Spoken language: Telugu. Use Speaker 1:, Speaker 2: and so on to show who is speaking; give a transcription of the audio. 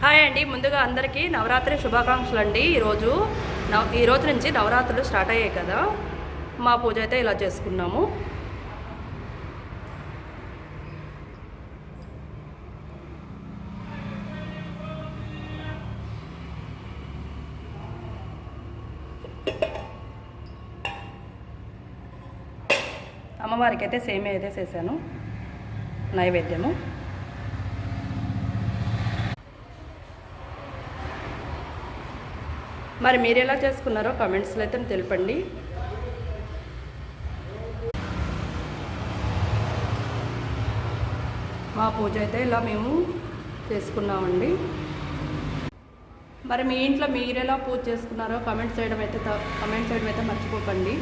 Speaker 1: హాయ్ అండి, ముందుగా అందరికీ నవరాత్రి శుభాకాంక్షలు అండి. ఈరోజు నుంచి నవరాత్రులు స్టార్ట్ అయ్యాయి కదా, మా పూజ అయితే ఇలా చేసుకున్నాము. అమ్మవారికి అయితే సేమియా అయితే చేశాను, నైవేద్యము. మరి మీరు ఎలా చేసుకున్నారో కామెంట్స్లో అయితే తెలపండి. మా పూజ అయితే ఇలా మేము చేసుకున్నామండి. మరి మీ ఇంట్లో మీరు ఎలా పూజ చేసుకున్నారో కామెంట్ చేయడం అయితే మర్చిపోకండి.